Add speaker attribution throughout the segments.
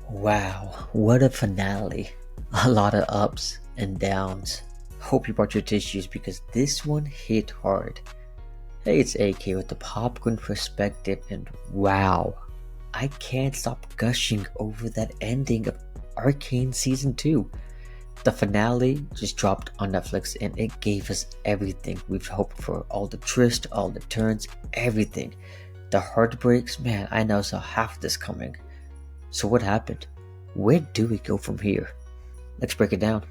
Speaker 1: Wow, what a finale. A lot of ups and downs. Hope you brought your tissues because this one hit hard. Hey, it's AK with the popcorn perspective, and wow, I can't stop gushing over that ending of Arcane Season 2. The finale just dropped on Netflix and it gave us everything we've hoped for. All the twists, all the turns, everything. The heartbreaks, man, I now saw half this coming. So what happened? Where do we go from here? Let's break it down.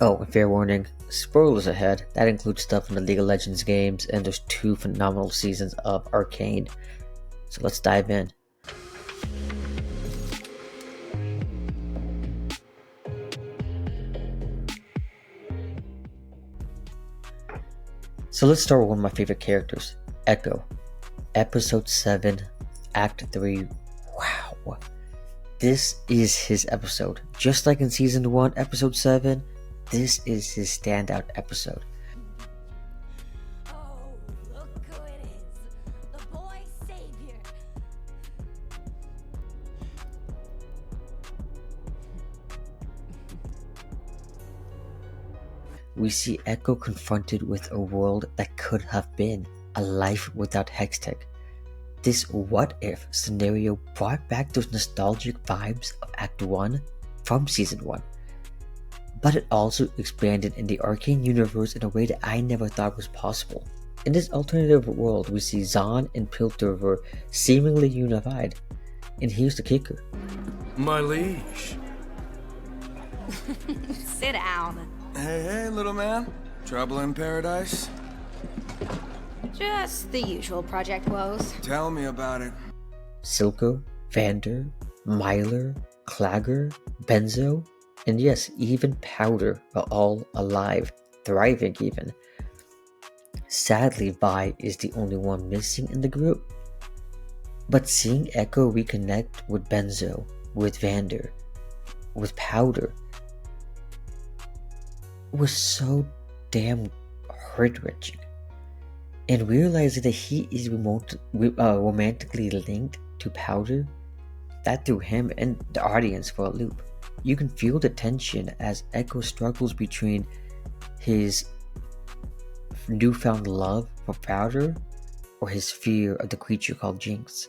Speaker 1: Oh, and fair warning, spoilers ahead. That includes stuff in the League of Legends games, and there's 2 phenomenal seasons of Arcane. So let's dive in. So let's start with one of my favorite characters, Ekko. Episode 7, Act 3. Wow. This is his episode. Just like in Season 1, Episode 7, this is his standout episode.
Speaker 2: Oh, look who it is. The boy savior.
Speaker 1: We see Ekko confronted with a world that could have been a life without Hextech. This what if scenario brought back those nostalgic vibes of Act 1 from Season 1. But it also expanded in the Arcane universe in a way that I never thought was possible. In this alternative world, we see Zahn and Piltover seemingly unified. And here's the kicker.
Speaker 3: My liege.
Speaker 2: Sit down.
Speaker 3: Hey, little man. Trouble in paradise?
Speaker 2: Just the usual project woes.
Speaker 3: Tell me about it.
Speaker 1: Silco, Vander, Myler, Clagger, Benzo, and yes, even Powder are all alive, thriving even. Sadly, Vi is the only one missing in the group. But seeing Ekko reconnect with Benzo, with Vander, with Powder, was so damn heart-wrenching. And realizing that he is romantically linked to Powder, that threw him and the audience for a loop. You can feel the tension as Ekko struggles between his newfound love for Powder or his fear of the creature called Jinx.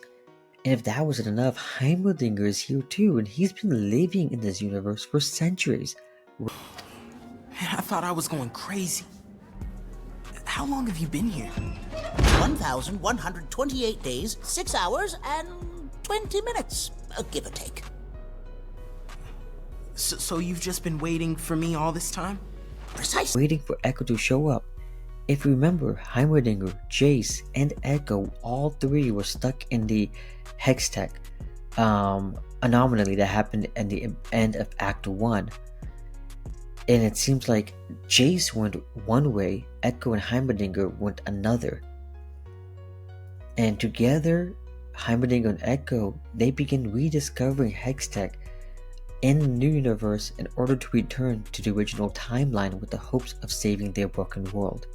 Speaker 1: And if that wasn't enough, Heimerdinger is here too, and he's been living in this universe for centuries.
Speaker 4: Man, I thought I was going crazy. How long have you been here?
Speaker 5: 1,128 days, 6 hours, and 20 minutes, give or take.
Speaker 4: So you've just been waiting for me all this time?
Speaker 5: Precisely.
Speaker 1: Waiting for Ekko to show up. If you remember, Heimerdinger, Jace, and Ekko, all 3 were stuck in the Hextech anomaly that happened at the end of Act 1. And it seems like Jace went one way, Ekko and Heimerdinger went another. And together, Heimerdinger and Ekko, they begin rediscovering Hextech in the new universe in order to return to the original timeline with the hopes of saving their broken world.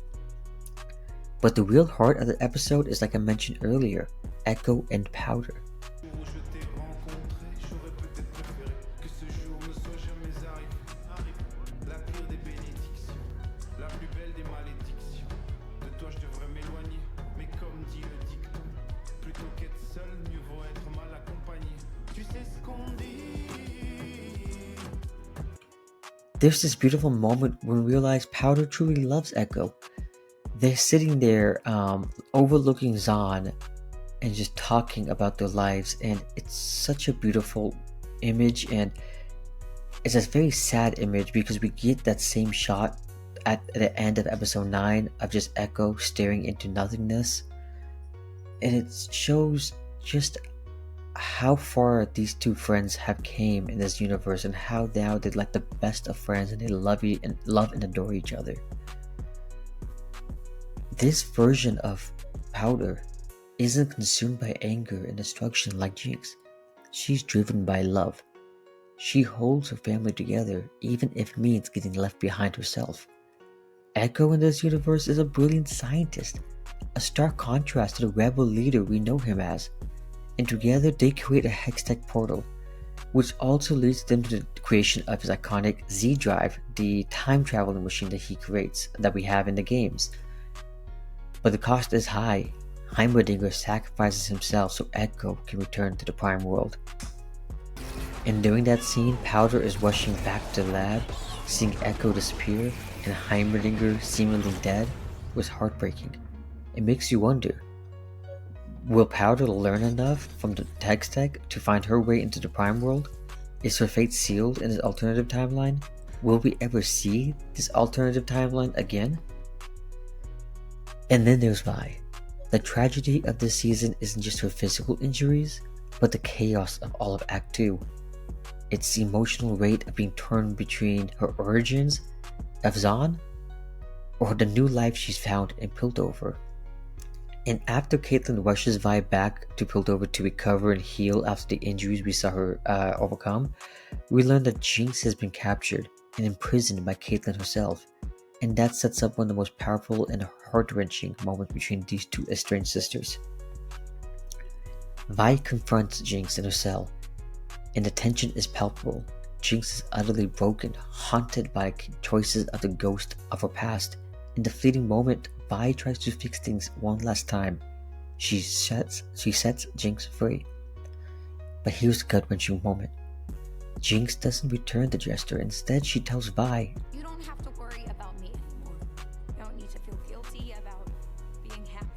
Speaker 1: But the real heart of the episode is, like I mentioned earlier, Ekko and Powder. There's this beautiful moment when we realize Powder truly loves Ekko. They're sitting there overlooking Zahn and just talking about their lives, and it's such a beautiful image, and it's a very sad image because we get that same shot at the end of episode 9 of just Ekko staring into nothingness, and it shows just how far these 2 friends have came in this universe and how now they're like the best of friends and they love and adore each other. This version of Powder isn't consumed by anger and destruction like Jinx. She's driven by love. She holds her family together even if it means getting left behind herself. Ekko in this universe is a brilliant scientist, a stark contrast to the rebel leader we know him as, and together they create a Hextech portal. which also leads them to the creation of his iconic Z Drive, the time traveling machine that he creates that we have in the games. But the cost is high. Heimerdinger sacrifices himself so Ekko can return to the Prime World. And during that scene, Powder is rushing back to the lab, seeing Ekko disappear and Heimerdinger seemingly dead was heartbreaking. It makes you wonder, will Powder learn enough from the Hextech to find her way into the Prime World? Is her fate sealed in this alternative timeline? Will we ever see this alternative timeline again? And then there's Vi. The tragedy of this season isn't just her physical injuries, but the chaos of all of Act 2. It's the emotional weight of being torn between her origins of Zahn or the new life she's found in Piltover. And after Caitlyn rushes Vi back to Piltover to recover and heal after the injuries we saw her overcome, we learn that Jinx has been captured and imprisoned by Caitlyn herself. And that sets up one of the most powerful and heart-wrenching moments between these two estranged sisters. Vi confronts Jinx in her cell, and the tension is palpable. Jinx is utterly broken, haunted by choices of the ghost of her past. In the fleeting moment, Vi tries to fix things one last time. She sets Jinx free. But here's the gut-wrenching moment. Jinx doesn't return the gesture. Instead, she tells Vi,
Speaker 2: You don't have to worry about me anymore. You don't need to feel guilty about being happy.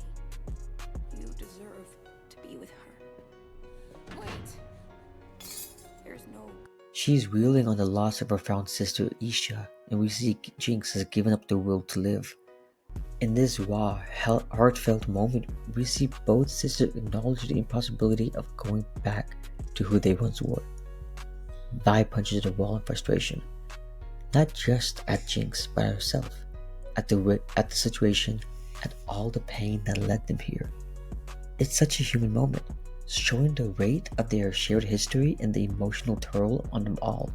Speaker 2: You deserve to be with her. Wait. There's no...
Speaker 1: she's reeling on the loss of her found sister Isha, and we see Jinx has given up the will to live. In this raw, heartfelt moment, we see both sisters acknowledge the impossibility of going back to who they once were. Vi punches the wall in frustration, not just at Jinx, but at herself, at the situation, at all the pain that led them here. It's such a human moment, showing the weight of their shared history and the emotional toll on them all.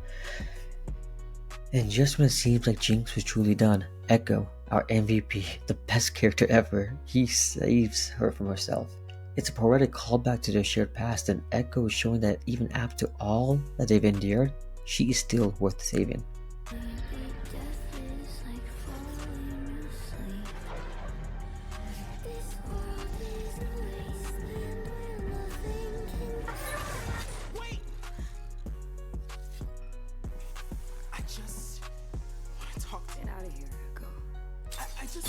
Speaker 1: And just when it seems like Jinx was truly done, Ekko, our MVP, the best character ever, he saves her from herself. It's a poetic callback to their shared past, and Ekko is showing that even after all that they've endured, she is still worth saving.
Speaker 4: Wait! I just want to talk to
Speaker 2: Get out of here, Ekko.
Speaker 4: I just...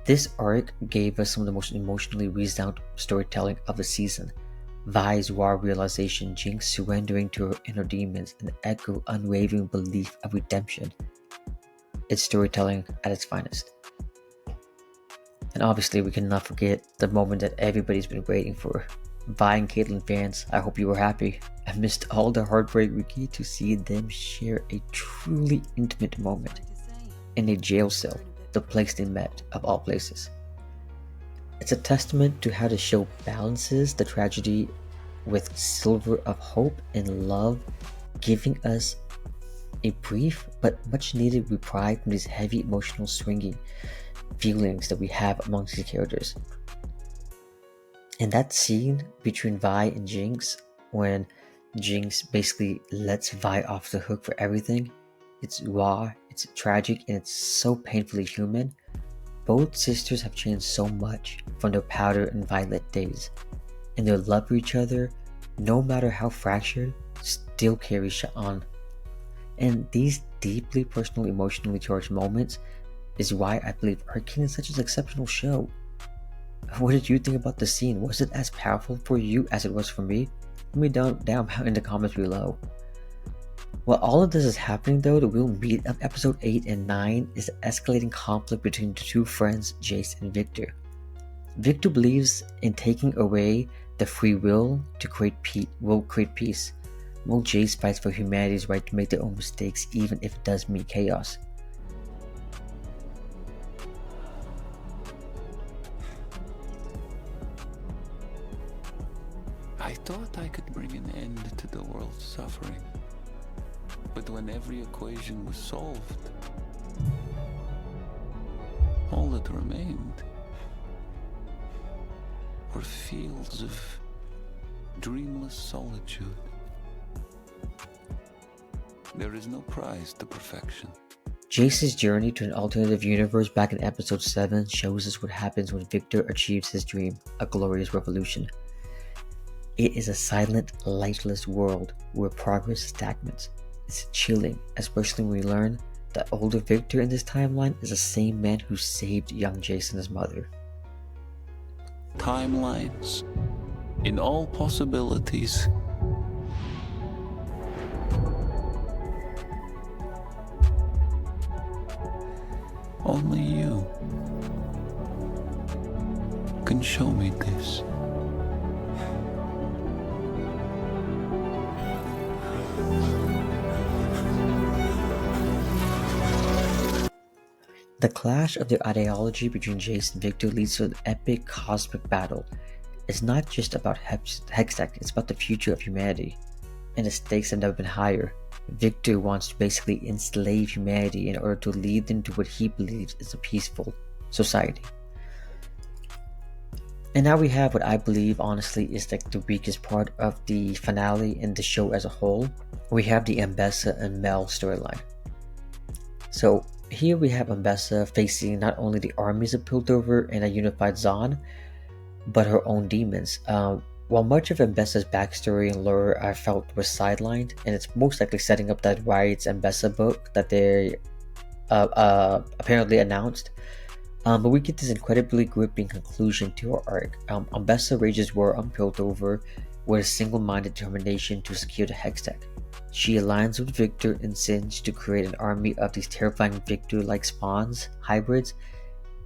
Speaker 1: This arc gave us some of the most emotionally resound storytelling of the season. Vi's raw realization, Jinx surrendering to her inner demons, and Ekko unwavering belief of redemption. It's storytelling at its finest. And obviously we cannot forget the moment that everybody's been waiting for. Vi and Caitlyn fans, I hope you were happy. Amidst all the heartbreak, we get to see them share a truly intimate moment in a jail cell, the place they met of all places. It's a testament to how the show balances the tragedy with silver of hope and love, giving us a brief but much needed reprieve from these heavy emotional swinging feelings that we have amongst the characters. And that scene between Vi and Jinx, when Jinx basically lets Vi off the hook for everything, it's raw, it's tragic, and it's so painfully human. Both sisters have changed so much from their Powder and Violet days, and their love for each other, no matter how fractured, still carries on. And these deeply personal, emotionally charged moments is why I believe Arcane is such an exceptional show. What did you think about the scene? Was it as powerful for you as it was for me? Let me down in the comments below. While all of this is happening though, the real meat of episode 8 and 9 is the escalating conflict between the two friends, Jace and Victor. Victor believes in taking away the free will to create peace, while Jace fights for humanity's right to make their own mistakes even if it does mean chaos.
Speaker 6: I thought I could bring an end to the world's suffering. But when every equation was solved, all that remained were fields of dreamless solitude. There is no prize to perfection.
Speaker 1: Jace's journey to an alternative universe back in episode 7 shows us what happens when Victor achieves his dream, a glorious revolution. It is a silent, lifeless world where progress stagnates. It's chilling, especially when we learn that older Victor in this timeline is the same man who saved young Jace and his mother.
Speaker 6: Timelines. In all possibilities. Only you can show me this.
Speaker 1: The clash of the ideology between Jace and Victor leads to an epic cosmic battle. It's not just about Hextech, it's about the future of humanity. And the stakes have never been higher. Victor wants to basically enslave humanity in order to lead them to what he believes is a peaceful society. And now we have what I believe honestly is like the weakest part of the finale and the show as a whole. We have the Ambessa and Mel storyline. So here we have Ambessa facing not only the armies of Piltover and a unified Zon, but her own demons. While much of Ambessa's backstory and lore I felt was sidelined, and it's most likely setting up that Riot's Ambessa book that they apparently announced, but we get this incredibly gripping conclusion to her arc. Ambessa rages war on Piltover with a single-minded determination to secure the Hextech. She aligns with Victor and Singe to create an army of these terrifying Victor-like spawns, hybrids.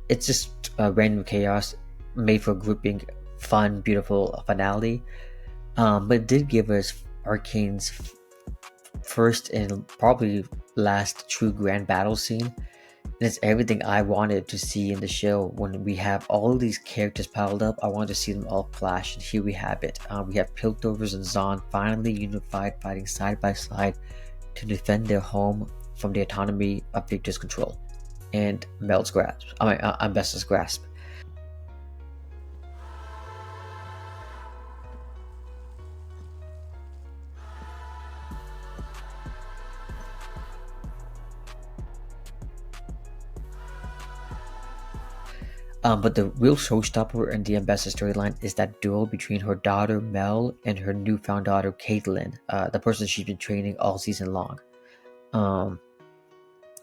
Speaker 1: It's just random chaos made for a gripping, fun, beautiful finale. But it did give us Arcane's first and probably last true grand battle scene. And it's everything I wanted to see in the show. When we have all of these characters piled up, I wanted to see them all clash, and here we have it. We have Piltovers and Zon finally unified, fighting side by side to defend their home from the autonomy of Victor's control and Ambessa's grasp. But the real showstopper in the Ambessa storyline is that duel between her daughter Mel and her newfound daughter Caitlyn, the person she's been training all season long.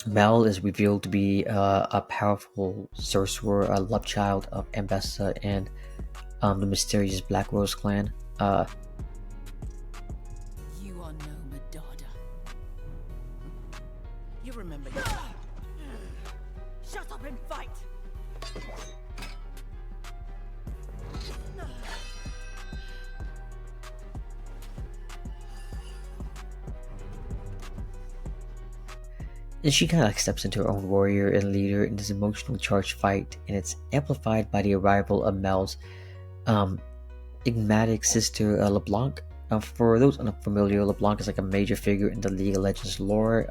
Speaker 1: Mel is revealed to be a powerful sorcerer, a love child of Ambessa and the mysterious Black Rose clan.
Speaker 7: You are no Madada. You remember. Shut up and fight!
Speaker 1: And she kind of like steps into her own warrior and leader in this emotional charged fight, and it's amplified by the arrival of Mel's enigmatic sister LeBlanc. For those unfamiliar, LeBlanc is like a major figure in the League of Legends lore,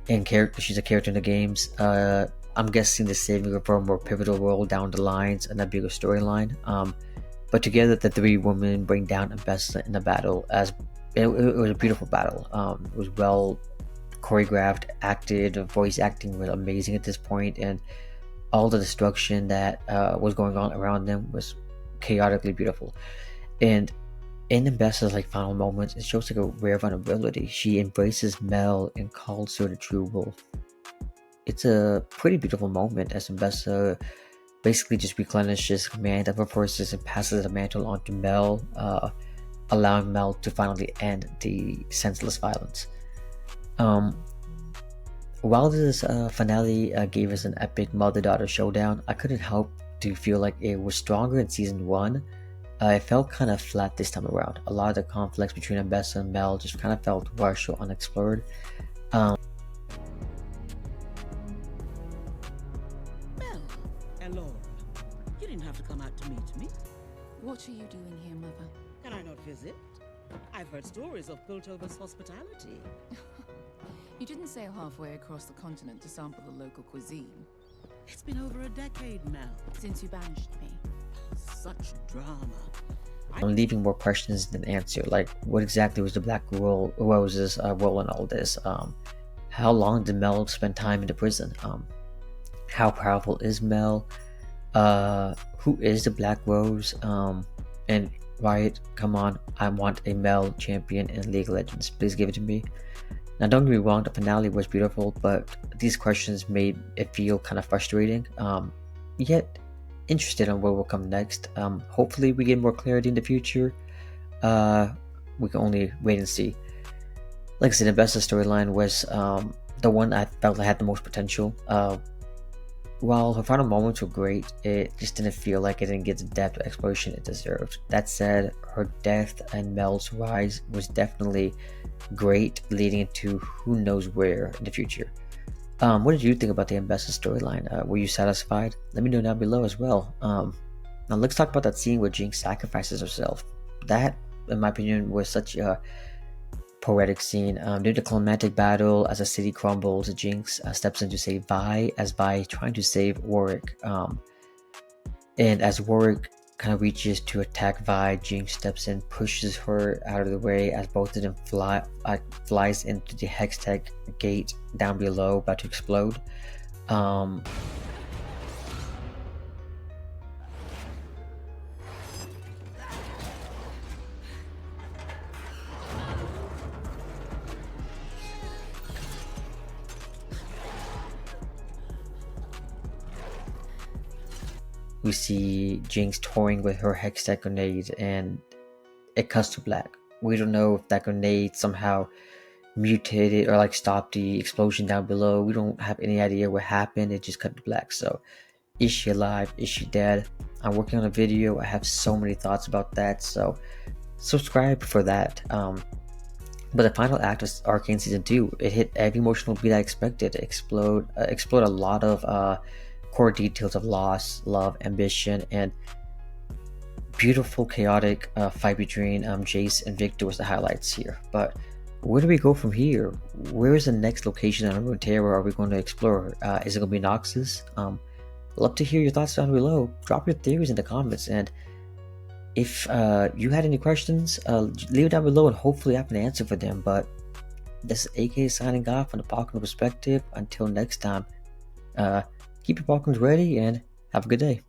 Speaker 1: and she's a character in the games. I'm guessing the saving her for a more pivotal role down the lines and a bigger storyline. But together, the three women bring down Ambessa in the battle. As it was a beautiful battle. It was well choreographed, acted, voice acting was amazing at this point, and all the destruction that was going on around them was chaotically beautiful. And in Ambessa's like final moments, it shows like a rare vulnerability. She embraces Mel and calls her the true wolf. It's a pretty beautiful moment as Ambessa basically just replenishes command of her forces and passes the mantle on to Mel, allowing Mel to finally end the senseless violence. While this finale gave us an epic mother-daughter showdown, I couldn't help to feel like it was stronger in season 1. It felt kind of flat this time around. A lot of the conflicts between Ambessa and Mel just kind of felt rushed or unexplored.
Speaker 7: Mel and Laura, you didn't have to come out to meet me.
Speaker 2: What are you doing here, Mother?
Speaker 7: Can I not visit? I've heard stories of Piltover's hospitality.
Speaker 2: You didn't sail halfway across the continent to sample the local cuisine.
Speaker 7: It's been over a decade now.
Speaker 2: Since you banished me.
Speaker 7: Such drama.
Speaker 1: I'm leaving more questions than answer. Like, what exactly was the Rose's role in all this? How long did Mel spend time in the prison? How powerful is Mel? Who is the Black Rose? And Riot, come on, I want a Mel champion in League of Legends. Please give it to me. Now, don't get me wrong, the finale was beautiful, but these questions made it feel kind of frustrating. Yet interested on what will come next. Hopefully, we get more clarity in the future. We can only wait and see. Like I said, the Ambessa storyline was the one I felt had the most potential. While her final moments were great, it just didn't feel like it didn't get the depth of exploration it deserved. That said, her death and Mel's rise was definitely great, leading into who knows where in the future. What did you think about the Ambessa storyline? Were you satisfied? Let me know down below as well. Now let's talk about that scene where Jinx sacrifices herself. That, in my opinion, was such a poetic scene. During the climactic battle, as the city crumbles, Jinx steps in to save Vi, as Vi trying to save Warwick. And as Warwick kind of reaches to attack Vi, Jinx steps in, pushes her out of the way as both of them flies into the Hextech gate down below, about to explode. We see Jinx toying with her Hextech grenade, and it cuts to black. We don't know if that grenade somehow mutated or like stopped the explosion down below. We don't have any idea what happened. It just cut to black. So, is she alive? Is she dead? I'm working on a video. I have so many thoughts about that. So, subscribe for that. But the final act of Arcane Season 2, it hit every emotional beat I expected. It explode a lot of core details of loss, love, ambition, and beautiful chaotic fight between Jace and Victor was the highlights here. But where do we go from here? Where is the next location on Runeterra are we going to explore? Is it going to be Noxus? Love to hear your thoughts down below. Drop your theories in the comments, and if you had any questions, leave it down below and hopefully I can answer for them. But this is AK signing off from the Falcon perspective. Until next time, keep your Falcons ready and have a good day.